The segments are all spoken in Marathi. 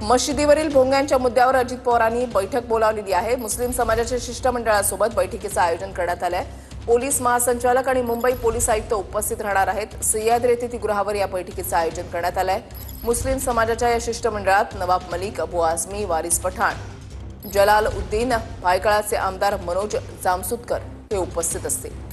मशिदीवरील भोंग्यांच्या मुद्द्यावर अजित पवारांनी बैठक बोलावलेली आहे। मुस्लिम समाजाच्या शिष्टमंडळासोबत बैठकीचं आयोजन करण्यात आलंय। पोलीस महासंचालक आणि मुंबई पोलीस आयुक्त उपस्थित राहणार आहेत। सह्याद्री अतिथीगृहावर या बैठकीचं आयोजन करण्यात आलंय। मुस्लिम समाजाच्या या शिष्टमंडळात नवाब मलिक, अबू आझमी, वारिस पठाण, जलाल उद्दीन, भायखळाचे आमदार मनोज जामसुदकर हे उपस्थित असतील।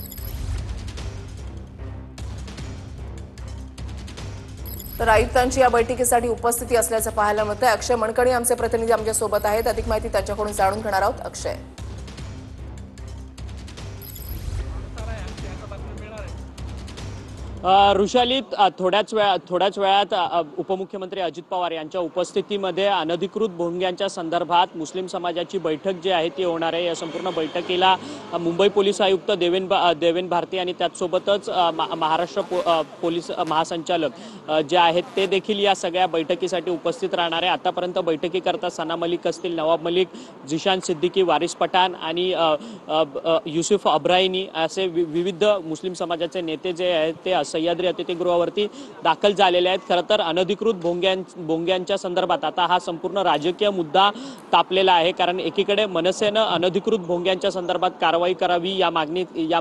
तर आयुक्तांची या बैठकीसाठी उपस्थिती असल्याचं पाहायला मिळतंय। अक्षय मणकणी आमचे प्रतिनिधी आमच्या सोबत आहेत। अधिक माहिती त्यांच्याकडून जाणून घेणार आहोत। अक्षय, ऋषाली, थोड्याच वेळात उपमुख्यमंत्री अजित पवार यांच्या उपस्थितीमध्ये अनधिकृत भोंग्यांच्या संदर्भात मुस्लिम समाजाची बैठक जी आहे ती होणार आहे। या संपूर्ण बैठकीला मुंबई पोलीस आयुक्त देवेन भारती आणि त्याचसोबतच महाराष्ट्र पोलीस महासंचालक जे आहेत ते देखील या सगळ्या बैठकीसाठी उपस्थित राहणार आहे। आतापर्यंत बैठकीकरता सना मलिक असतील, नवाब मलिक, जिशान सिद्दीकी, वारिस पठाण आणि युसुफ अब्राहिनी असे विविध मुस्लिम समाजाचे नेते जे आहेत ते सह्याद्री अतिथीगृहावरती दाखल झालेले आहेत। खरं तर अनधिकृत भोंग्यांच्या संदर्भात आता हा संपूर्ण राजकीय मुद्दा तापलेला आहे, कारण एकीकडे मनसेनं अनधिकृत भोंग्यांच्या संदर्भात कारवाई करावी या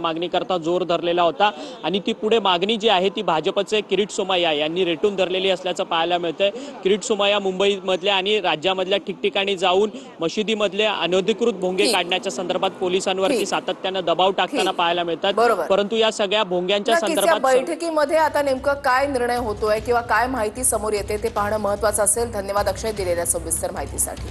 मागणीकरता जोर धरलेला होता आणि ती पुढे मागणी जी आहे ती भाजपचे किरीट सोमय्या यांनी रेटून धरलेली असल्याचं पाहायला मिळतंय। किरीट सोमय्या मुंबईमधल्या आणि राज्यामधल्या ठिकठिकाणी जाऊन मशिदीमधले अनधिकृत भोंगे काढण्याच्या संदर्भात पोलिसांवरती सातत्यानं दबाव टाकताना पाहायला मिळतात। परंतु या सगळ्या भोंग्यांच्या संदर्भात बैठकीमध्ये आता नेमकं काय निर्णय होतोय किंवा काय माहिती समोर येते ते पाहणं महत्त्वाचं असेल। धन्यवाद अक्षय, दिलेल्या सविस्तर माहितीसाठी।